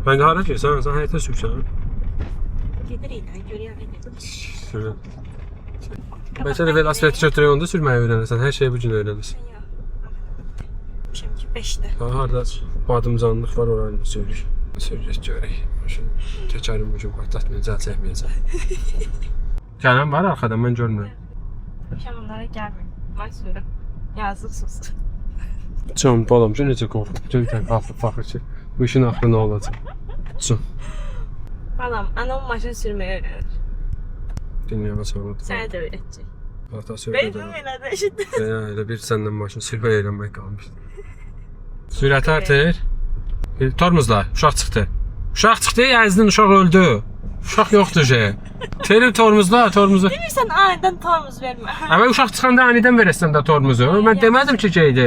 Ben de hara gelsən, sən həyətə sürsən. Gedirik də, görəyəm. Sürən. Bəlkə də velosiped götürək onda sürməyi öyrənirsən. Hər şeyi bu gün öyrənirsən. Şimdi 5'te. Harada badımcanlıq var, oranı sürürük. Sürürük, görək. Təkərim bu gün patlatmayacaq, çəkməyəcək. Gələn var arxadan, mən görmürəm. Şamanlara gəlməyim. Vay sürüm. Yazıqsınız. Can, balam, necə qorxum. Göydən qalxıb baxır ki, bu işin axırı nə olacaq. Can. Balam, anam maşın sürməyi öyrənir. Dünyama sağladı. Sənə də öyrətəcək. Atası öyrədir. Benim elədi, eşitdim. Elə bir səndən maşın sürməyi öyrənmək qalmışdı. Sürəti artır. Tormuzla, uşaq çıxdı. Uşaq çıxdı, əzdin, uşaq öldü. Uşaq yoxdur şey. Terim tormuzla. Bilirsən, anidən tormuz vermə. Ama uşaq çıxanda anidən verəsən də tormuzu. Mən demədim ki, şeydi.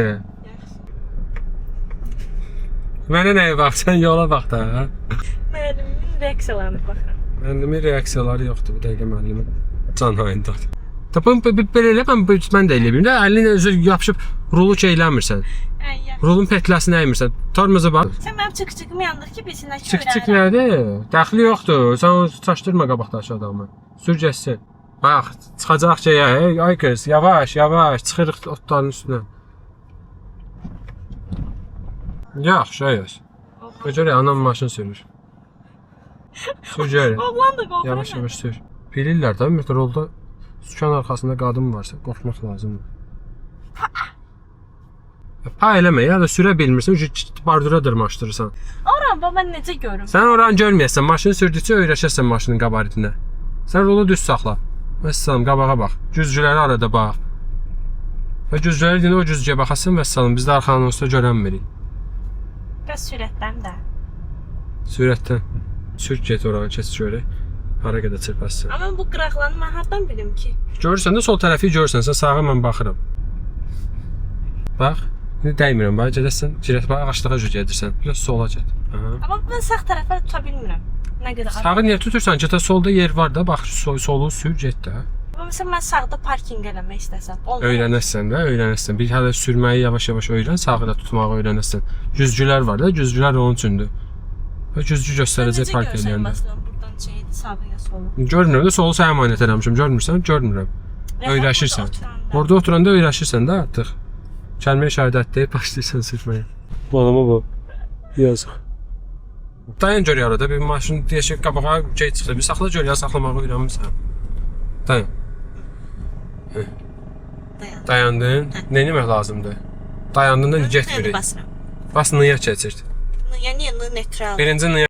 Mənə nəyə bax, sən yola bax da. Müəllimin reaksiyalarına baxıram. Müəllimin reaksiyaları yoxdur bu dəqiqə müəllimin. Can hayındadır. Tapın belə elə mən də elə bilmirəm də əlinlə özü yapışıb rulu şeyləmirsən. Rulun petləsini əymirsən. Tormuza bax. Sən mənim çık-çıkımı yandır ki, bilsinlər ki, Çık-çık nədir? Dəxli yoxdur. Sən onu çaşdırma qabaqdakı adamı. Sür getsin. Bax, çıxacaq şeyə. Ay qız, yavaş, yavaş. Çıxırıq otların üstünə. Yaxşı, ayız. Görək, anam maşın sürür. Sür görək. Oğlan da qorxur. Yavaş-yavaş sür. Bilirlər də, ümumiyyətlə rolda sükan arxasında qadın varsa, qorxmaq lazımdır. Pa eləmə, ya da sürə bilmirsən, bardura dırmaşdırırsan. Oran, mən necə görüm? Sən oranı görməyəsən, maşını sürdükcə öyrəşəsən maşının qabaritinə. Sən rolu düz saxla. Vəssalam, qabağa bax. Güzgüləri arada bax. Və güzgüləri deyəndə o güzgüyə baxasın, vəssalam, biz də arxanın olsa görənmirik. Bəs sürətdən də. Sürətdən. Sür get oranı, keç görək. Hara qədər çırpasın. Amma bu qıraqlarını mən hardan bilim ki? Görürsən də sol tərəfi görürsən, sən sağa mən baxıram. Bax, indi dəymirəm, bax, gedəsən, bax, ağaçlığa gedirsən, biraz sola get. Amma mən sağ tərəfə tuta bilmirəm. Nə qədər ağır. Sağı niyə tutursan ki, solda yer var da, bax, solu sür, get də. Məsələn, mən sağda parkinq eləmək istəsəm, olmaz. Öyrənəsən də, öyrənəsən. Bir hələ sürməyi yavaş-yavaş öyrən, sağı da tutmağı öyrənəsən. Güzgülər var da, güzgülər onun üçündür. Və güzgü göstərəcək park eləyəndə. Məsələn, buradan şeydi, sağı ya solu. Görmürəm də, solu sənə əmanət eləmişəm, görmürsən? Görmürəm. Öyrəşirsən. Orada oturanda öyrəşirsən də artıq. Kəlmə şəhadət deyib başlayırsan sürməyə. Balama bu. Yazıq. Dayan gör arada, bir maşın deyək ki, qabağa şey çıxdı. Bir saxla gör, ya saxlamağı öyrənmirsən. Dayan. Dayandın. Nə etmək lazımdır? Dayandın da getmirik. Basıram. Bas nıya keçir. Yəni neytral. Birinci nıya